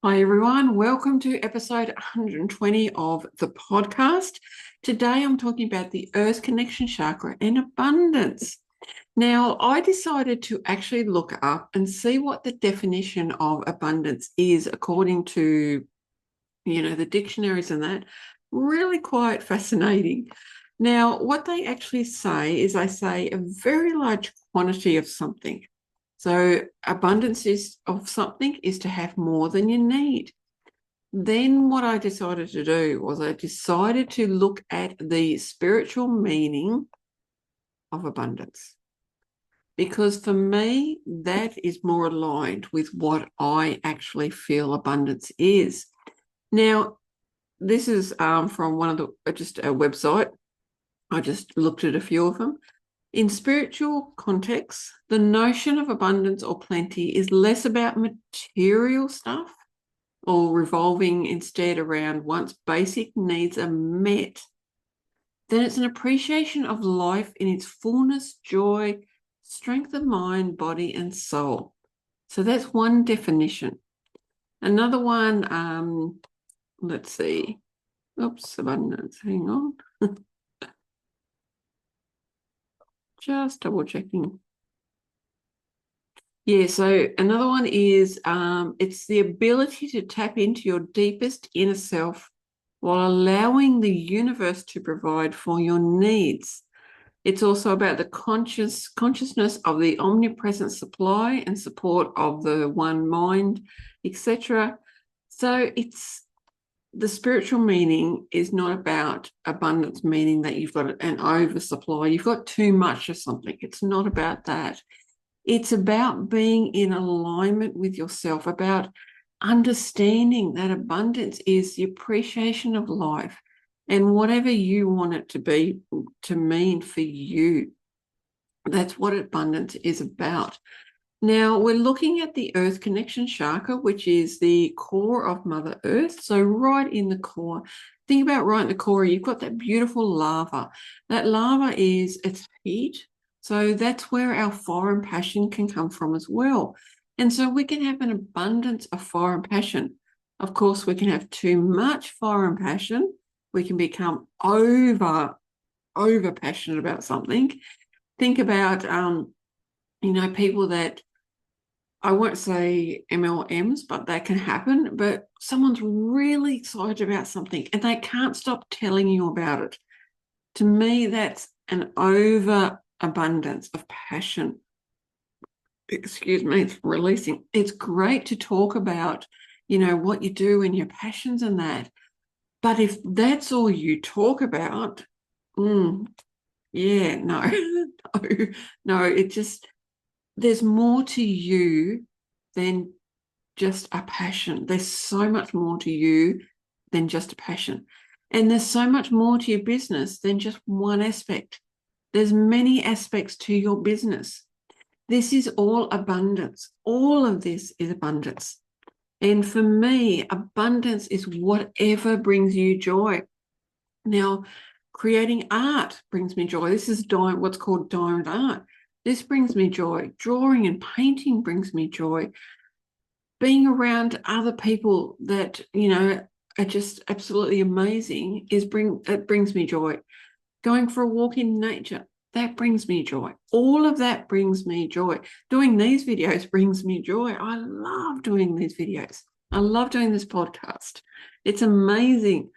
Hi, everyone. Welcome to episode 120 of the podcast. Today, I'm talking about the Earth Connection Chakra and abundance. Now, I decided to actually look up and see what the definition of abundance is according to, the dictionaries and that. Really quite fascinating. Now, what they actually say is they say a very large quantity of something. So abundance of something is to have more than you need. Then what I decided to do was I decided to look at the spiritual meaning of abundance. Because for me, that is more aligned with what I actually feel abundance is. Now, this is from one of the, just a website. I just looked at a few of them. In spiritual contexts, the notion of abundance or plenty is less about material stuff or revolving instead around once basic needs are met. Then it's an appreciation of life in its fullness, joy, strength of mind, body, and soul. So that's one definition. Another one, let's see. Oops, abundance. Hang on. Just double checking. Yeah, so another one is it's the ability to tap into your deepest inner self while allowing the universe to provide for your needs. It's also about the consciousness of the omnipresent supply and support of the one mind, etc. So it's the spiritual meaning is not about abundance, meaning that you've got an oversupply, you've got too much of something. It's not about that. It's about being in alignment with yourself, about understanding that abundance is the appreciation of life and whatever you want it to be, to mean for you. That's what abundance is about. Now, we're looking at the Earth Connection Chakra, which is the core of Mother Earth. So right in the core, think about right in the core, you've got that beautiful lava. That lava is its heat. So that's where our fire and passion can come from as well. And so we can have an abundance of fire and passion. Of course, we can have too much fire and passion. We can become over passionate about something. Think about, people that, I won't say MLMs, but that can happen. But someone's really excited about something and they can't stop telling you about it. To me, that's an overabundance of passion. Excuse me, it's releasing. It's great to talk about, what you do and your passions and that. But if that's all you talk about, yeah, no, no, it just, there's more to you than just a passion. There's so much more to you than just a passion. And there's so much more to your business than just one aspect. There's many aspects to your business. This is all abundance. All of this is abundance. And for me, abundance is whatever brings you joy. Now, creating art brings me joy. This is what's called diamond art. This brings me joy. Drawing and painting brings me joy. Being around other people that, are just absolutely amazing it brings me joy. Going for a walk in nature, that brings me joy. All of that brings me joy. Doing these videos brings me joy. I love doing these videos. I love doing this podcast. It's amazing.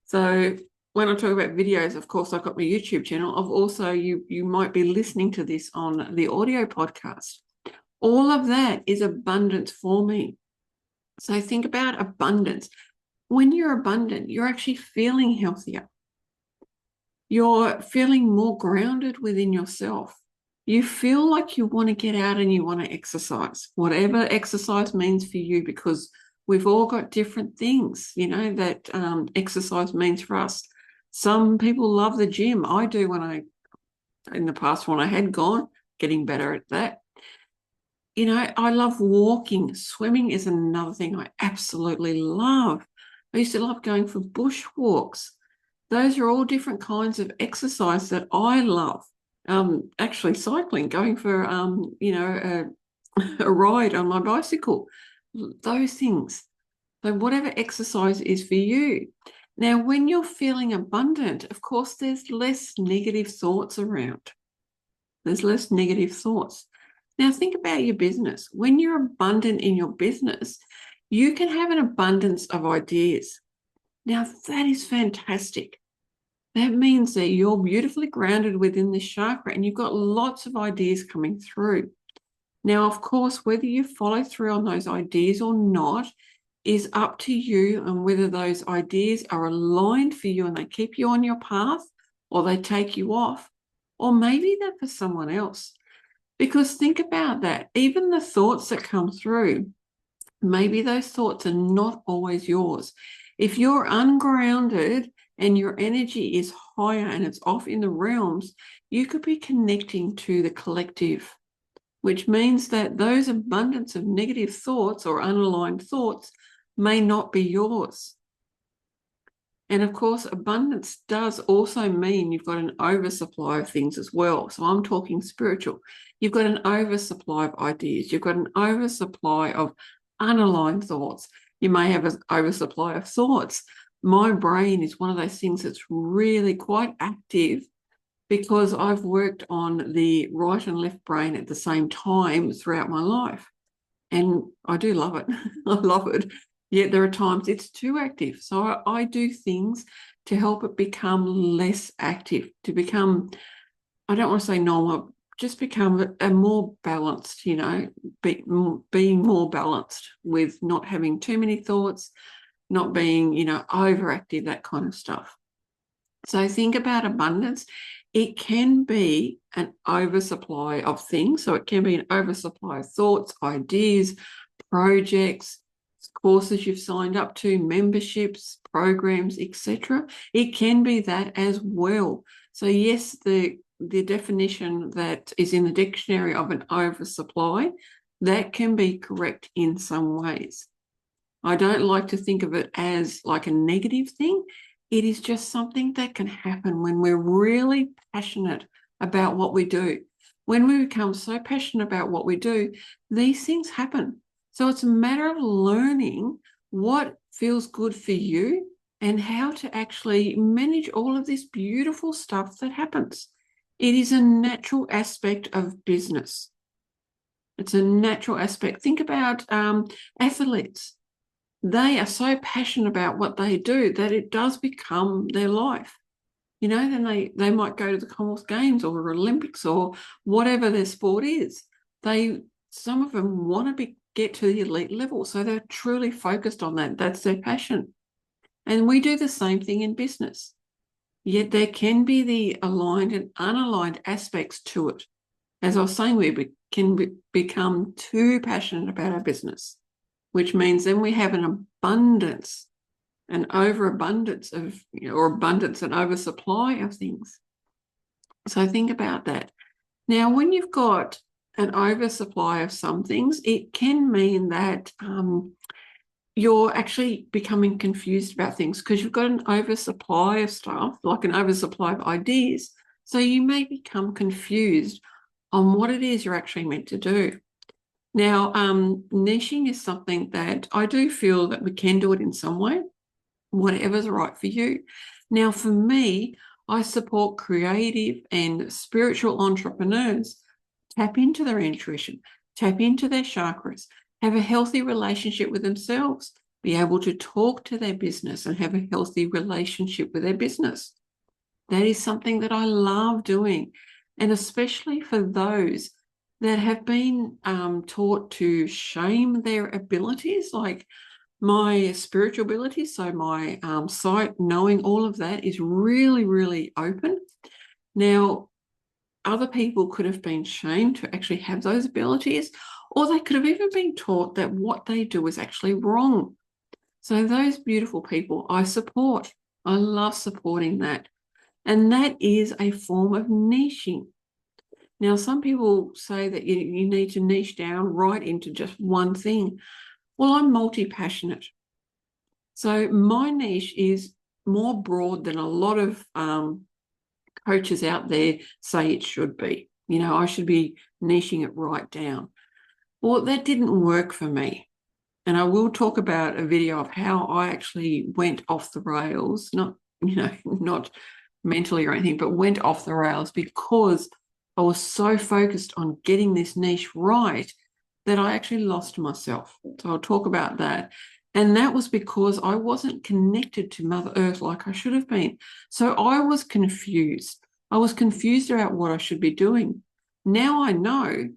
So when I talk about videos, of course, I've got my YouTube channel. I've also, you might be listening to this on the audio podcast. All of that is abundance for me. So think about abundance. When you're abundant, you're actually feeling healthier. You're feeling more grounded within yourself. You feel like you want to get out and you want to exercise, whatever exercise means for you, because we've all got different things, that exercise means for us. Some people love the gym. I do in the past when I had gone, getting better at that. I love walking. Swimming is another thing I absolutely love. I used to love going for bush walks. Those are all different kinds of exercise that I love. Actually cycling, going for, a ride on my bicycle, those things. So whatever exercise is for you. Now, when you're feeling abundant, of course, there's less negative thoughts around. There's less negative thoughts. Now, think about your business. When you're abundant in your business, you can have an abundance of ideas. Now, that is fantastic. That means that you're beautifully grounded within this chakra and you've got lots of ideas coming through. Now, of course, whether you follow through on those ideas or not is up to you, and whether those ideas are aligned for you and they keep you on your path or they take you off, or maybe they're for someone else. Because think about that. Even the thoughts that come through, maybe those thoughts are not always yours. If you're ungrounded and your energy is higher and it's off in the realms, you could be connecting to the collective, which means that those abundance of negative thoughts or unaligned thoughts may not be yours. And of course, abundance does also mean you've got an oversupply of things as well. So I'm talking spiritual. You've got an oversupply of ideas. You've got an oversupply of unaligned thoughts. You may have an oversupply of thoughts. My brain is one of those things that's really quite active because I've worked on the right and left brain at the same time throughout my life. And I do love it. I love it. Yet there are times it's too active. So I do things to help it become less active, to become, I don't want to say normal, just become a more balanced, being more balanced with not having too many thoughts, not being, overactive, that kind of stuff. So think about abundance. It can be an oversupply of things. So it can be an oversupply of thoughts, ideas, projects, courses you've signed up to, memberships, programs, etc. It can be that as well. So yes, the definition that is in the dictionary of an oversupply, that can be correct in some ways. I don't like to think of it as like a negative thing. It is just something that can happen when we're really passionate about what we do. When we become so passionate about what we do, these things happen. So it's a matter of learning what feels good for you and how to actually manage all of this beautiful stuff that happens. It is a natural aspect of business. It's a natural aspect. Think about athletes. They are so passionate about what they do that it does become their life. Then they might go to the Commonwealth Games or the Olympics or whatever their sport is. Some of them want to get to the elite level, so they're truly focused on that. That's their passion. And we do the same thing in business. Yet there can be the aligned and unaligned aspects to it. As I was saying, we can become too passionate about our business, which means then we have an abundance, an overabundance of, or abundance and oversupply of things. So think about that. Now, when you've got an oversupply of some things, it can mean that you're actually becoming confused about things because you've got an oversupply of stuff, like an oversupply of ideas. So you may become confused on what it is you're actually meant to do. Now, niching is something that I do feel that we can do it in some way, whatever's right for you. Now, for me, I support creative and spiritual entrepreneurs tap into their intuition, tap into their chakras, have a healthy relationship with themselves, be able to talk to their business and have a healthy relationship with their business. That is something that I love doing. And especially for those that have been taught to shame their abilities, like my spiritual abilities, so my sight, knowing, all of that is really, really open. Now, other people could have been shamed to actually have those abilities, or they could have even been taught that what they do is actually wrong. So those beautiful people I support. I love supporting that. And that is a form of niching. Now, some people say that you need to niche down right into just one thing. Well, I'm multi-passionate. So my niche is more broad than a lot of coaches out there say it should be. I should be niching it right down. Well, that didn't work for me. And I will talk about a video of how I actually went off the rails, not, not mentally or anything, but went off the rails because I was so focused on getting this niche right that I actually lost myself. So I'll talk about that. And that was because I wasn't connected to Mother Earth like I should have been. So I was confused. I was confused about what I should be doing. Now I know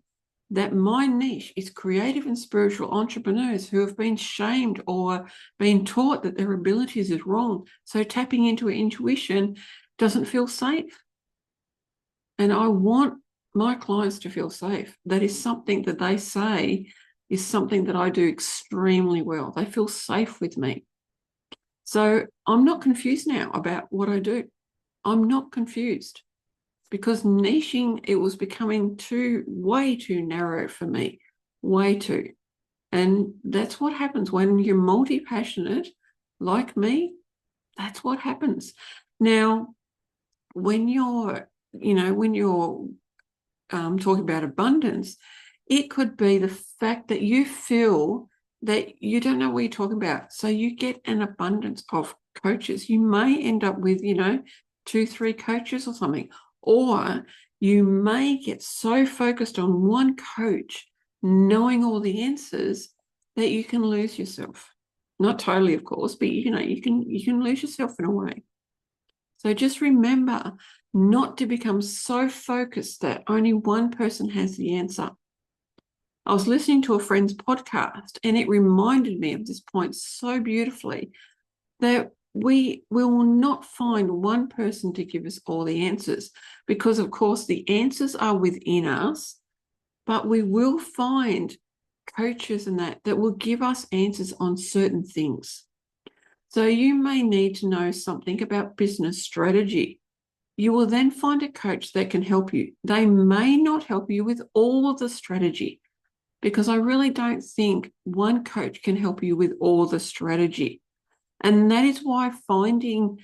that my niche is creative and spiritual entrepreneurs who have been shamed or been taught that their abilities is wrong. So tapping into intuition doesn't feel safe. And I want my clients to feel safe. That is something that they say is something that I do extremely well. They feel safe with me. So I'm not confused now about what I do. I'm not confused because niching, it was becoming way too narrow for me, way too. And that's what happens when you're multi-passionate like me. That's what happens. Now, when you're talking about abundance, it could be the fact that you feel that you don't know what you're talking about. So you get an abundance of coaches. You may end up with, 2-3 coaches or something, or you may get so focused on one coach knowing all the answers that you can lose yourself. Not totally, of course, but you can lose yourself in a way. So just remember not to become so focused that only one person has the answer. I was listening to a friend's podcast and it reminded me of this point so beautifully that we will not find one person to give us all the answers because, of course, the answers are within us, but we will find coaches and that will give us answers on certain things. So you may need to know something about business strategy. You will then find a coach that can help you. They may not help you with all of the strategy because I really don't think one coach can help you with all the strategy. And that is why finding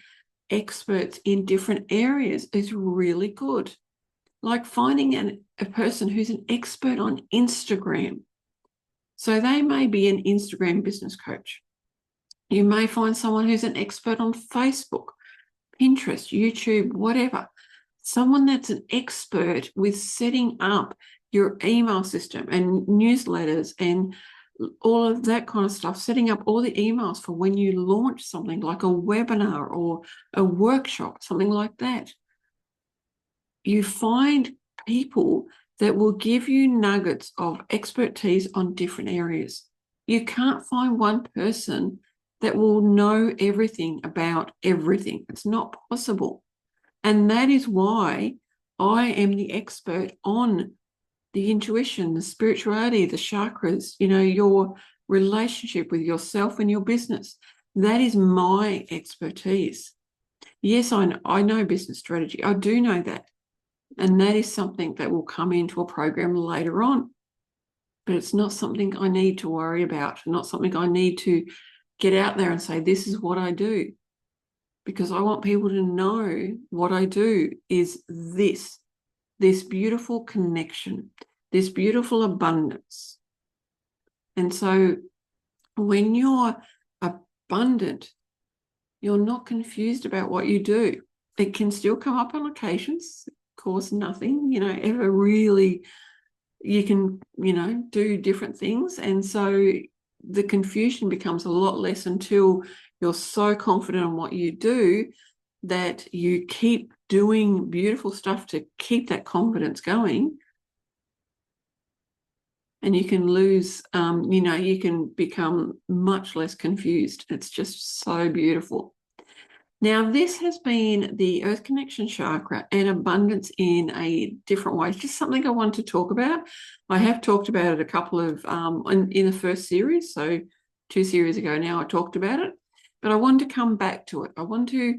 experts in different areas is really good. Like finding a person who's an expert on Instagram. So they may be an Instagram business coach. You may find someone who's an expert on Facebook, Pinterest, YouTube, whatever. Someone that's an expert with setting up your email system and newsletters and all of that kind of stuff, setting up all the emails for when you launch something like a webinar or a workshop, something like that. You find people that will give you nuggets of expertise on different areas. You can't find one person that will know everything about everything. It's not possible. And that is why I am the expert on the intuition, the spirituality, the chakras, your relationship with yourself and your business. That is my expertise. Yes, I know business strategy. I do know that. And that is something that will come into a program later on. But it's not something I need to worry about, not something I need to get out there and say, this is what I do. Because I want people to know what I do is this beautiful connection, this beautiful abundance. And so when you're abundant, you're not confused about what you do. It can still come up on occasions, cause nothing, ever really, you can, do different things. And so the confusion becomes a lot less until you're so confident in what you do that you keep doing beautiful stuff to keep that confidence going. And you can lose, you can become much less confused. It's just so beautiful. Now, this has been the Earth Connection Chakra and abundance in a different way. It's just something I want to talk about. I have talked about it a couple of, in the first series, so 2 series ago now I talked about it, but I wanted to come back to it. I want to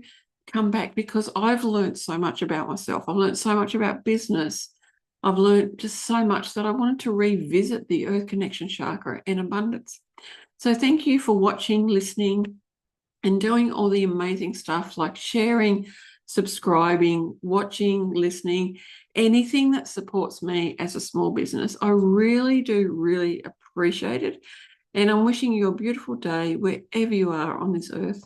come back because I've learned so much about myself. I've learned so much about business. I've learned just so much that I wanted to revisit the Earth Connection Chakra and abundance. So thank you for watching, listening, and doing all the amazing stuff like sharing, subscribing, watching, listening, anything that supports me as a small business. I really do appreciate it. And I'm wishing you a beautiful day wherever you are on this earth.